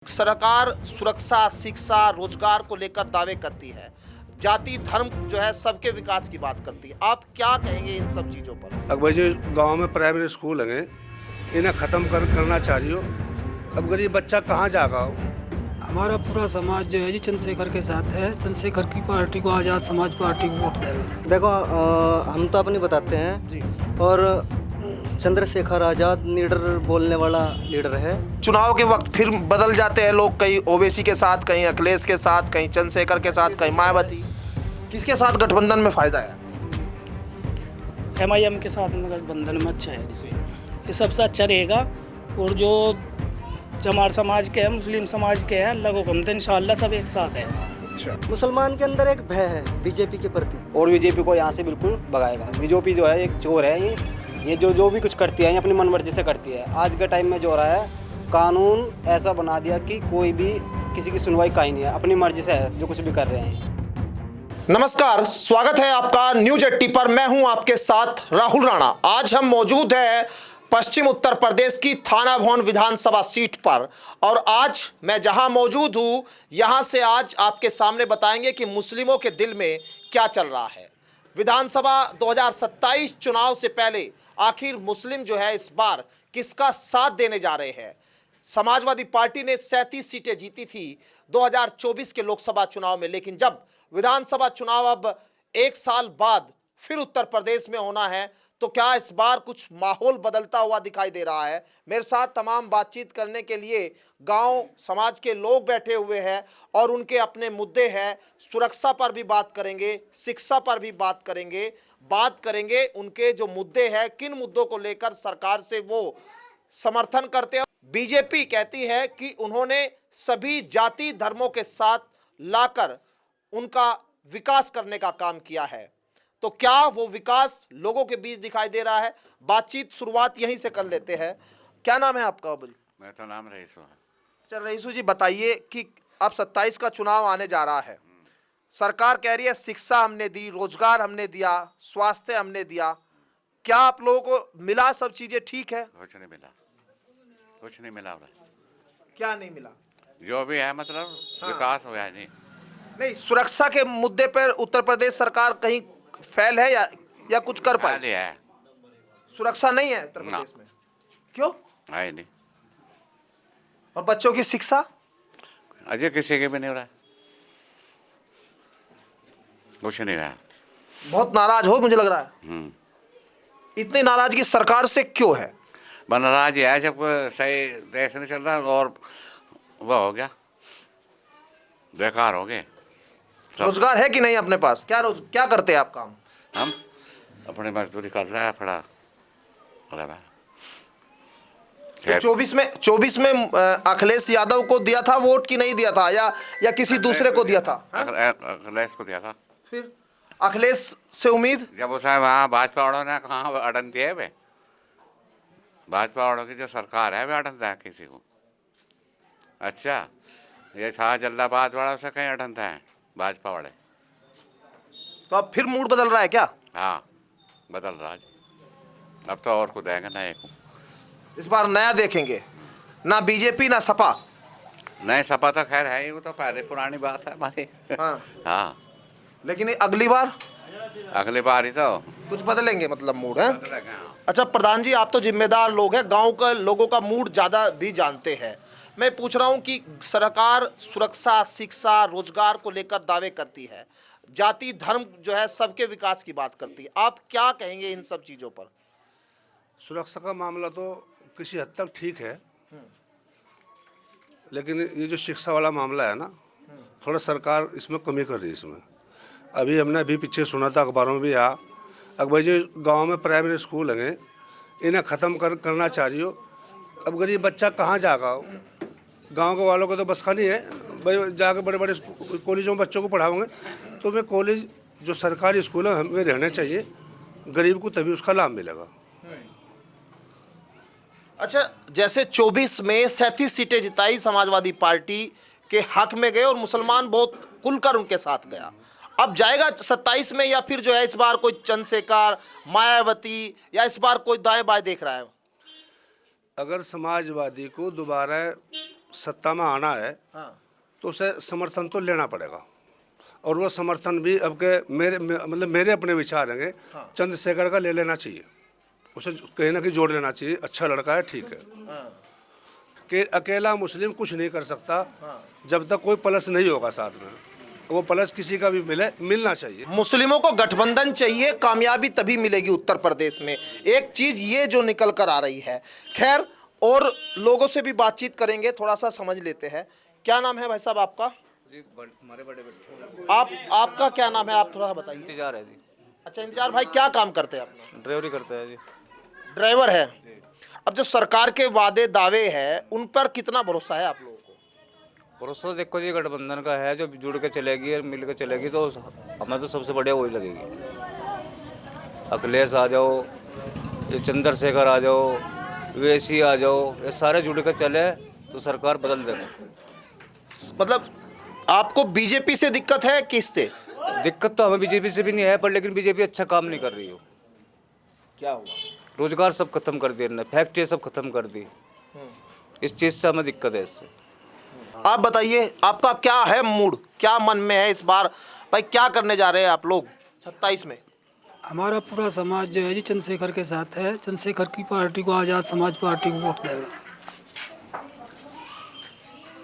सरकार सुरक्षा, शिक्षा, रोजगार को लेकर दावे करती है। जाति, धर्म जो है सबके विकास की बात करती है। आप क्या कहेंगे इन सब चीजों पर? अकबर जी गांव में प्राइमरी स्कूल हैं, इन्हें ख़त्म करना चाह रही हो। अब गरीब बच्चा कहाँ जाएगा? हमारा पूरा समाज जो है जी चंद्रशेखर के साथ है। चंद्रशेखर की पार्टी को, आज़ाद समाज पार्टी को वोट देगा। देखो हम तो अपनी बताते हैं जी। और चंद्रशेखर आज़ाद लीडर बोलने वाला लीडर है। चुनाव के वक्त फिर बदल जाते हैं लोग, कहीं ओवैसी के साथ, कहीं अखिलेश के साथ, कहीं चंद्रशेखर के साथ, कहीं मायावती। किसके साथ गठबंधन में फायदा है? MIM के साथ में गठबंधन में अच्छा है, ये सबसे अच्छा रहेगा। और जो जमार समाज के हैं, मुस्लिम समाज के हैं, अल्लाह को कम तो इंशाअल्लाह सब एक साथ है। मुसलमान के अंदर एक भय है बीजेपी के प्रति, और बीजेपी को यहाँ से बिल्कुल भगाएगा। बीजेपी जो है एक चोर है, ये जो भी कुछ करती है ये अपनी मनमर्जी से करती है। आज के टाइम में जो हो रहा है, कानून ऐसा बना दिया कि कोई भी किसी की सुनवाई का ही नहीं है, अपनी मर्जी से है जो कुछ भी कर रहे हैं। नमस्कार, स्वागत है आपका न्यूज 80 पर। मैं हूं आपके साथ राहुल राणा। आज हम मौजूद हैं पश्चिम उत्तर प्रदेश की थाना भवन विधानसभा सीट पर, और आज मैं जहां मौजूद हूं यहां से आज आपके सामने बताएंगे कि मुस्लिमों के दिल में क्या चल रहा है। विधानसभा 2027 चुनाव से पहले आखिर मुस्लिम जो है इस बार किसका साथ देने जा रहे हैं? समाजवादी पार्टी ने 37 सीटें जीती थी 2024 के लोकसभा चुनाव में, लेकिन जब विधानसभा चुनाव अब एक साल बाद फिर उत्तर प्रदेश में होना है, तो क्या इस बार कुछ माहौल बदलता हुआ दिखाई दे रहा है? मेरे साथ तमाम बातचीत करने के लिए गांव समाज के लोग बैठे हुए हैं और उनके अपने मुद्दे हैं। सुरक्षा पर भी बात करेंगे, शिक्षा पर भी बात करेंगे उनके जो मुद्दे हैं, किन मुद्दों को लेकर सरकार से वो समर्थन करते हैं। बीजेपी कहती है कि उन्होंने सभी जाति धर्मों के साथ लाकर उनका विकास करने का काम किया है। तो क्या वो विकास लोगों के बीच दिखाई दे रहा है? बातचीत शुरुआत यहीं से कर लेते हैं। क्या नाम है आपका? अबुल? मैं तो नाम रईसू है। चल रईसू जी, बताइए कि अब 27 का चुनाव आने जा रहा है। सरकार कह रही है शिक्षा हमने दी, रोजगार हमने दिया, स्वास्थ्य हमने दिया। क्या आप लोगों को मिला? सब चीजें ठीक है? कुछ नहीं मिला, कुछ नहीं मिला। क्या नहीं मिला? जो भी है मतलब विकास हुआ है नहीं, सुरक्षा के मुद्दे पर उत्तर प्रदेश सरकार कहीं फेल है या कुछ कर पाए? है। सुरक्षा नहीं है उत्तर प्रदेश में। क्यों? है नहीं। और बच्चों की शिक्षा? अजय किसी के भी नहीं हो रहा है, कुछ नहीं रहा। बहुत नाराज हो मुझे लग रहा है। इतनी नाराजगी सरकार से क्यों है? नाराज है जब सही देश नहीं चल रहा और वह हो गया, बेकार हो गए। रोजगार है कि नहीं अपने पास? क्या करते हैं आप काम? हम अपनी मजदूरी कर रहे हैं, पड़ा तो 24 में अखिलेश यादव को दिया था वोट कि नहीं दिया था, या किसी दूसरे को दिया था? अखिलेश को दिया था। फिर अखिलेश से उम्मीद? जब उसे वहाँ भाजपा वालों ने कहाँ अड़न दिया है वे, भाजपा वालों की जो सरकार है वे अड़न है किसी को। अच्छा, ये था जल्लाबाद वाला, उसे कहीं अड़नता है भाजपा वाले। तो अब फिर मूड बदल रहा है क्या? हाँ, बदल रहा है। अब तो और को देंगे नए को। इस बार नया देखेंगे, ना बीजेपी ना सपा? नए सपा तो खैर है ही, वो तो पहले पुरानी बात है हमारी। हाँ। हाँ, लेकिन अगली बार अगली बार ही तो कुछ बदलेंगे, मतलब मूड है। बदलेगा। अच्छा प्रधान जी, आप तो जिम्मेदार लोग हैं, गांव का लोगों का मूड ज़्यादा भी जानते हैं। मैं पूछ रहा हूं कि सरकार सुरक्षा, शिक्षा, रोजगार को लेकर दावे करती है। जाति धर्म जो है सबके विकास की बात करती है। आप क्या कहेंगे इन सब चीज़ों पर? सुरक्षा का मामला तो किसी हद तक ठीक है, लेकिन ये जो शिक्षा वाला मामला है ना, थोड़ा सरकार इसमें कमी कर रही है इसमें। हमने पीछे सुना था, अखबारों में भी आया, अकबर जी गांव में प्राइमरी स्कूल हैं, इन्हें ख़त्म करना चाह रही हो। अब गरीब बच्चा कहाँ जाएगा? गांव के वालों को तो बस का नहीं है भाई, जाकर बड़े बड़े कॉलेजों में बच्चों को पढ़ाओगे, तो वे कॉलेज जो सरकारी स्कूल है हमें रहने चाहिए, गरीब को तभी उसका लाभ मिलेगा। अच्छा, जैसे 24 में 37 सीटें जिताई समाजवादी पार्टी के हक में गए और मुसलमान बहुत खुलकर उनके साथ गया। अब जाएगा 27 में, या फिर जो है इस बार कोई चंद्रशेखर, मायावती, या इस बार कोई दाएं बाएं देख रहा है? अगर समाजवादी को दोबारा सत्ता में आना है तो उसे समर्थन तो लेना पड़ेगा, और वो समर्थन भी अब के मेरे अपने विचार हैं, चंद्रशेखर का ले लेना चाहिए, उसे कहीं ना कहीं जोड़ लेना चाहिए। अच्छा लड़का है, ठीक है, कि अकेला मुस्लिम कुछ नहीं कर सकता जब तक कोई प्लस नहीं होगा साथ में, वो प्लस किसी का भी मिलना चाहिए। मुस्लिमों को गठबंधन चाहिए, कामयाबी तभी मिलेगी उत्तर प्रदेश में। एक चीज ये जो निकल कर आ रही है। खैर, और लोगों से भी बातचीत करेंगे, थोड़ा सा समझ लेते हैं। क्या नाम है भाई साहब आपका? हमारे बड़े बेटे आपका क्या नाम है, आप थोड़ा बताइए। इंतजार है जी, अच्छा, इंतजार भाई, क्या काम करते हैं अपना? ड्राइवरी करते हैं जी। ड्राइवर है। अब जो सरकार के वादे दावे हैं, उन पर कितना भरोसा है आप लोगों को? भरोसा देखो जी, गठबंधन का है, जो जुड़ के चलेगी और मिल के चलेगी तो हमें तो सबसे बढ़िया वही लगेगी। अखिलेश आ जाओ, ये चंद्रशेखर आ जाओ, वेसी आ जाओ, ये सारे जुड़ के चले तो सरकार बदल देंगे। मतलब आपको बीजेपी से दिक्कत है, किससे? दिक्कत तो हमें बीजेपी से भी नहीं है, पर लेकिन बीजेपी अच्छा काम नहीं कर रही हो। क्या हुआ? रोजगार सब खत्म कर दिए इन्होंने, फैक्ट्री सब खत्म कर दी, इस चीज़ से हमें दिक्कत है इससे। आप बताइए, आपका क्या है मूड, क्या मन में है इस बार भाई? क्या करने जा रहे हैं आप लोग 27 में? हमारा पूरा समाज जो है जी चंद्रशेखर के साथ है। चंद्रशेखर की पार्टी को, आज़ाद समाज पार्टी को वोट देगा।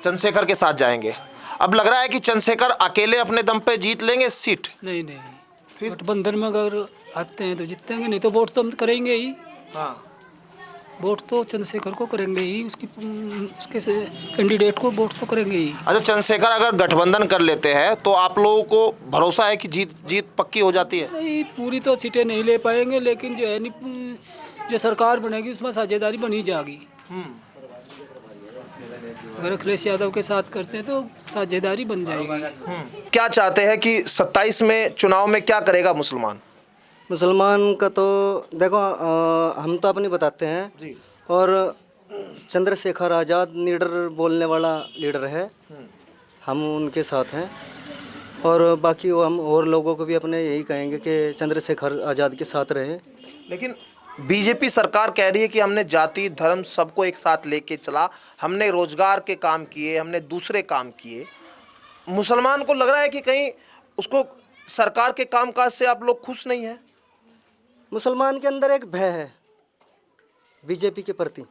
चंद्रशेखर के साथ जाएंगे। अब लग रहा है कि चंद्रशेखर अकेले अपने दम पे जीत लेंगे सीट। नहीं, गठबंधन में अगर आते हैं तो जीतेंगे, नहीं तो वोट तो हम करेंगे ही। वोट तो चंद्रशेखर को करेंगे ही, उसके कैंडिडेट को वोट तो करेंगे ही। अच्छा, चंद्रशेखर अगर गठबंधन कर लेते हैं तो आप लोगों को भरोसा है कि जीत पक्की हो जाती है? नहीं, पूरी तो सीटें नहीं ले पाएंगे, लेकिन जो है जो सरकार बनेगी उसमें साझेदारी बनी जाएगी। अगर अखिलेश यादव के साथ करते हैं तो साझेदारी बन जाएगी। क्या चाहते हैं कि 27 में चुनाव में क्या करेगा मुसलमान? मुसलमान का तो देखो, हम तो अपनी बताते हैं जी। और चंद्रशेखर आज़ाद लीडर बोलने वाला लीडर है, हम उनके साथ हैं। और बाकी हम और लोगों को भी अपने यही कहेंगे कि चंद्रशेखर आज़ाद के साथ रहे। लेकिन बीजेपी सरकार कह रही है कि हमने जाति धर्म सबको एक साथ लेके चला, हमने रोजगार के काम किए, हमने दूसरे काम किए। मुसलमान को लग रहा है कि कहीं उसको सरकार के कामकाज से आप लोग खुश नहीं है? मुसलमान के अंदर एक भय है बीजेपी के प्रति,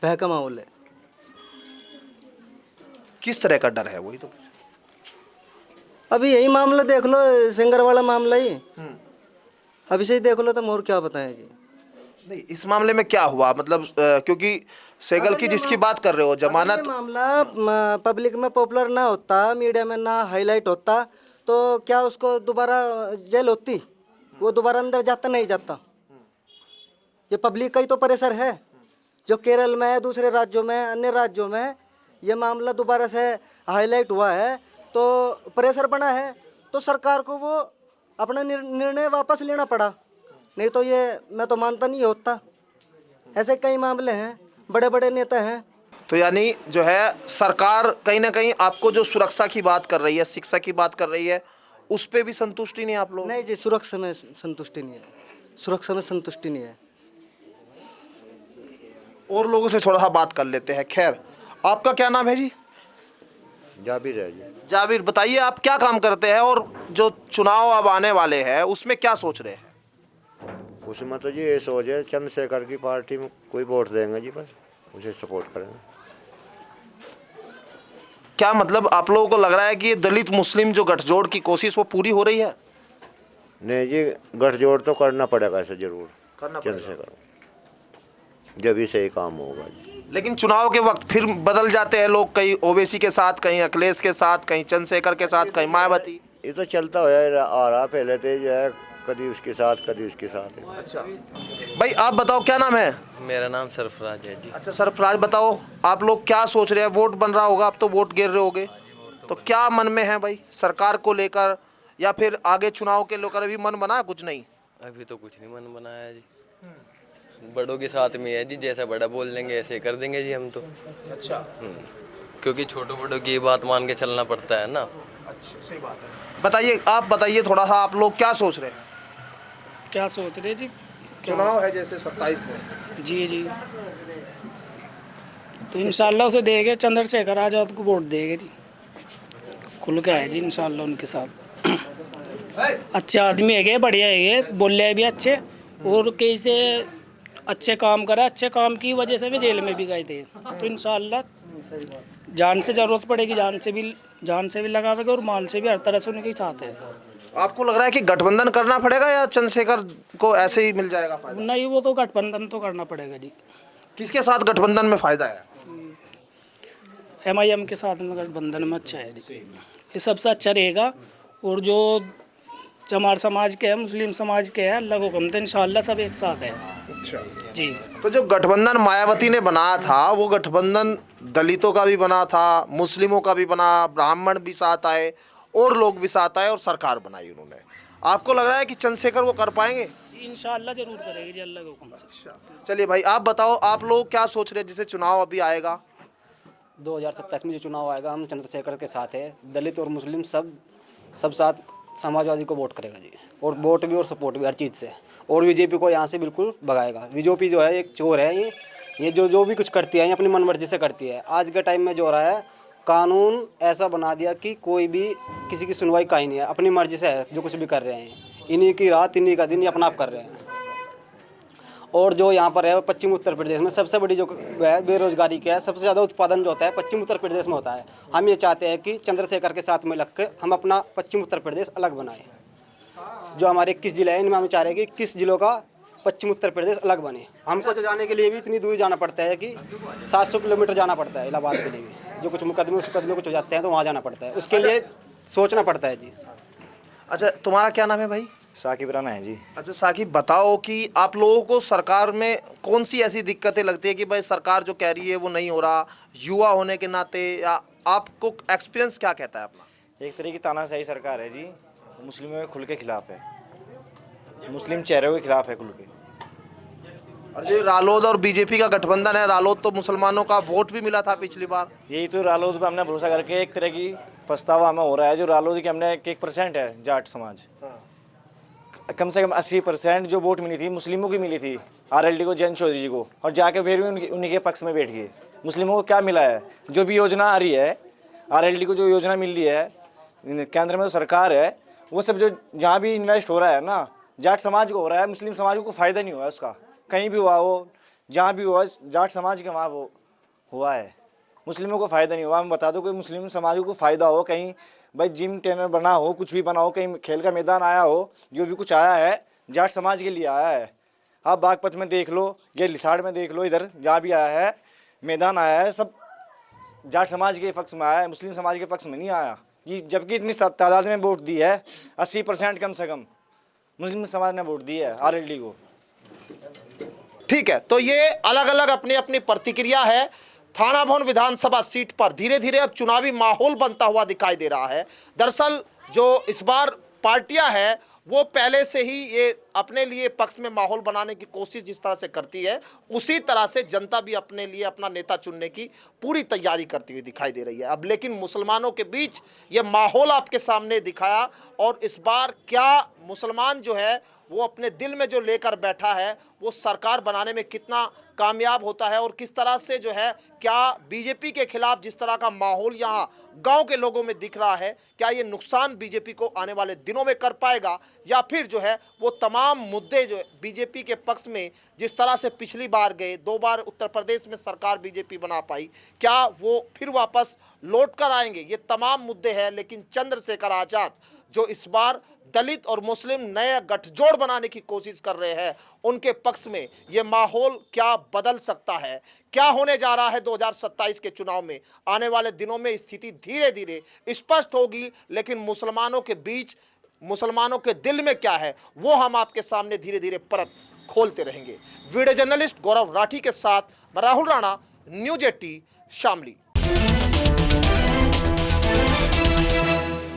भय का माहौल है। किस तरह का डर है, वही तो। अभी यही मामला देख लो, सिंगर वाला मामला ही अभी से ही देख लो, तो और क्या बताएं जी। नहीं, इस मामले में क्या हुआ, मतलब क्योंकि सेगल की जिसकी बात कर रहे हो, जमानत मामला पब्लिक में पॉपुलर ना होता, मीडिया में ना हाईलाइट होता, तो क्या उसको दोबारा जेल होती? वो दोबारा अंदर जाता नहीं जाता? ये पब्लिक का ही तो प्रेशर है, जो केरल में, दूसरे राज्यों में, अन्य राज्यों में ये मामला दोबारा से हाईलाइट हुआ है, तो प्रेशर बना है, तो सरकार को वो अपना निर्णय वापस लेना पड़ा। नहीं तो ये मैं तो मानता नहीं होता। ऐसे कई मामले हैं, बड़े बड़े नेता हैं। तो यानी जो है सरकार कहीं ना कहीं आपको जो सुरक्षा की बात कर रही है, शिक्षा की बात कर रही है, उस पे भी संतुष्टि नहीं आप लोग? नहीं जी, सुरक्षा में संतुष्टि नहीं है, सुरक्षा में संतुष्टि नहीं है। और लोगों से थोड़ा सा बात कर लेते हैं। खैर, आपका क्या नाम है जी? जाबिर है जी। जाबिर, बताइए आप क्या काम करते हैं और जो चुनाव अब आने वाले हैं उसमें क्या सोच रहे हैं? उसमें तो जी ये सोच है, चंद्रशेखर की पार्टी में कोई वोट देंगे जी, बस उसे सपोर्ट करेंगे। क्या मतलब आप लोगों को लग रहा है कि ये दलित मुस्लिम जो गठजोड़ की कोशिश वो पूरी हो रही है? नहीं जी, गठजोड़ तो करना पड़ेगा, ऐसे जरूर करना पड़ेगा। चंद्रशेखर जब ही सही काम होगा जी। लेकिन चुनाव के वक्त फिर बदल जाते हैं लोग, कहीं ओवैसी के साथ, कहीं अखिलेश के साथ, कहीं चंद्रशेखर के साथ, कहीं मायावती। ये तो चलता हुआ आ रहा, पहले तो जो है कभी उसके साथ कभी उसके साथ है। अच्छा भाई, आप बताओ क्या नाम है? मेरा नाम सरफराज है जी। अच्छा सरफराज, बताओ आप लोग क्या सोच रहे हैं? वोट बन रहा होगा, अब तो वोट गिर रहे होगे, तो क्या मन में है भाई सरकार को लेकर, या फिर आगे चुनाव के लेकर अभी मन बना? कुछ नहीं, अभी तो कुछ नहीं मन बनाया जी, बड़ों के साथ में है जी, जैसा बड़ा बोल देंगे ऐसे कर देंगे जी हम तो। अच्छा, क्योंकि छोटों बड़ों की बात मान के चलना पड़ता है ना। अच्छा, सही बात है। बताइए, आप बताइए थोड़ा सा, आप लोग क्या सोच रहे हैं? क्या सोच रहे जी? चुनाव है जैसे 27 में जी जी, तो इंशाल्लाह उसे देंगे, चंद्रशेखर आज़ाद को वोट देंगे जी, खुल के आए जी इंशाल्लाह उनके साथ। अच्छे आदमी है, बढ़िया है, बोले भी अच्छे, और कैसे अच्छे काम करा, अच्छे काम की वजह से भी जेल में भी गए थे। तो इंशाल्लाह जान से ज़रूरत पड़ेगी, जान से भी लगावेंगे और माल से भी, हर तरह से उनके साथ है। आपको लग रहा है कि गठबंधन करना पड़ेगा या चंद्रशेखर को ऐसे ही मिल जाएगा फायदा? नहीं, वो तो गठबंधन तो करना पड़ेगा जी। किसके साथ गठबंधन में फायदा है? MIM के साथ में गठबंधन में अच्छा है जी, ये सबसे अच्छा रहेगा। और जो चमार समाज के हैं, मुस्लिम समाज के हैं, अल्लाह को हुक्म थे, इंशाल्लाह सब एक साथ है। अच्छा जी। तो जो गठबंधन मायावती ने बनाया था, वो गठबंधन दलितों का भी बना था, मुस्लिमों का भी बना, ब्राह्मण भी साथ आए और लोग भी साथ आए और सरकार बनाई उन्होंने। आपको लग रहा है कि चंद्रशेखर वो कर पाएंगे? इंशाल्लाह जरूर करेगी जी, अल्लाह के हुक्म से। चलिए भाई, आप बताओ, आप लोग क्या सोच रहे हैं जिसे चुनाव अभी आएगा? 2027 में जो चुनाव आएगा, हम चंद्रशेखर के साथ है। दलित और मुस्लिम सब साथ समाजवादी को वोट करेगा जी, और वोट भी और सपोर्ट भी हर चीज़ से। और बीजेपी को यहाँ से बिल्कुल भगाएगा। बीजेपी जो है एक चोर है, ये जो भी कुछ करती है ये अपनी मनमर्जी से करती है। आज के टाइम में जो हो रहा है, कानून ऐसा बना दिया कि कोई भी किसी की सुनवाई का ही नहीं है, अपनी मर्जी से है जो कुछ भी कर रहे हैं। इन्हीं की रात इन्हीं का दिन, ये अपना आप कर रहे हैं। और जो यहाँ पर है पश्चिम उत्तर प्रदेश में सबसे बड़ी जो है बेरोजगारी क्या है, सबसे ज़्यादा उत्पादन जो होता है पश्चिम उत्तर प्रदेश में होता है। हम ये चाहते हैं कि चंद्रशेखर के साथ में लग के हम अपना पश्चिम उत्तर प्रदेश अलग बनाएं। जो हमारे 21 जिले हैं, इनमें हम चाह रहे हैं कि 21 जिलों का पश्चिम उत्तर प्रदेश अलग बने। हमको तो जाने के लिए भी इतनी दूर जाना पड़ता है कि 700 किलोमीटर जाना पड़ता है इलाहाबाद के लिए भी। जो कुछ मुकदमे कुछ हो जाते हैं तो वहाँ जाना पड़ता है, उसके लिए सोचना पड़ता है जी। अच्छा, तुम्हारा क्या नाम है भाई? साकिब राना है जी। अच्छा साकिब, बताओ कि आप लोगों को सरकार में कौन सी ऐसी दिक्कतें लगती है कि भाई सरकार जो कह रही है वो नहीं हो रहा, युवा होने के नाते, या आपको एक्सपीरियंस क्या कहता है अपना? एक तरह की तानाशाही सरकार है जी, मुस्लिमों के खुल के खिलाफ है, मुस्लिम चेहरों के खिलाफ है खुल के। और जो रालोद और बीजेपी का गठबंधन है, रालोद तो मुसलमानों का वोट भी मिला था पिछली बार। यही तो रालोद पर हमने भरोसा करके एक तरह की पछतावा हमें हो रहा है। जो रालोद के हमने 1% है जाट समाज, कम से कम 80% जो वोट मिली थी मुस्लिमों की मिली थी, RLD को, जयंत चौधरी जी को, और जाके फिर भी उन्हीं के पक्ष में बैठ गए। मुस्लिमों को क्या मिला है? जो भी योजना आ रही है, RLD को जो योजना मिल रही है, केंद्र में जो सरकार है, वो सब जो जहाँ भी इन्वेस्ट हो रहा है ना, जाट समाज को हो रहा है, मुस्लिम समाज को फ़ायदा नहीं हुआ है उसका। कहीं भी हुआ हो, जहाँ भी हुआ, जाट समाज के वहाँ वो हुआ है, मुस्लिमों को फ़ायदा नहीं हुआ। हम बता दो कि मुस्लिम समाज को फ़ायदा हो, कहीं भाई जिम ट्रेनर बना हो, कुछ भी बना हो, कहीं खेल का मैदान आया हो, जो भी कुछ आया है जाट समाज के लिए आया है। आप बागपत में देख लो, ये लिसाड़ में देख लो, इधर जहाँ भी आया है मैदान आया है, सब जाट समाज के पक्ष में आया है, मुस्लिम समाज के पक्ष में नहीं आया। ये जबकि इतनी तादाद में वोट दी है, 80% कम से कम मुस्लिम समाज ने वोट दी है RLD को। ठीक है, तो ये अलग अलग अपनी अपनी प्रतिक्रिया है। थाना भवन विधानसभा सीट पर धीरे धीरे अब चुनावी माहौल बनता हुआ दिखाई दे रहा है। दरअसल जो इस बार पार्टियां हैं वो पहले से ही ये अपने लिए पक्ष में माहौल बनाने की कोशिश जिस तरह से करती है, उसी तरह से जनता भी अपने लिए अपना नेता चुनने की पूरी तैयारी करती हुई दिखाई दे रही है। अब लेकिन मुसलमानों के बीच ये माहौल आपके सामने दिखाया, और इस बार क्या मुसलमान जो है वो अपने दिल में जो लेकर बैठा है वो सरकार बनाने में कितना कामयाब होता है, और किस तरह से जो है, क्या बीजेपी के खिलाफ जिस तरह का माहौल यहाँ गांव के लोगों में दिख रहा है, क्या ये नुकसान बीजेपी को आने वाले दिनों में कर पाएगा, या फिर जो है वो तमाम मुद्दे जो बीजेपी के पक्ष में जिस तरह से पिछली बार गए, 2 बार उत्तर प्रदेश में सरकार बीजेपी बना पाई, क्या वो फिर वापस लौट कर आएंगे? ये तमाम मुद्दे हैं। लेकिन चंद्रशेखर आज़ाद जो इस बार दलित और मुस्लिम नए गठजोड़ बनाने की कोशिश कर रहे हैं, उनके पक्ष में ये माहौल क्या बदल सकता है? क्या होने जा रहा है 2027 के चुनाव में? आने वाले दिनों में स्थिति धीरे धीरे स्पष्ट होगी, लेकिन मुसलमानों के बीच, मुसलमानों के दिल में क्या है, वो हम आपके सामने धीरे धीरे परत खोलते रहेंगे। वीडियो जर्नलिस्ट गौरव राठी के साथ मैं राहुल राणा, न्यूज़ 18 शामली।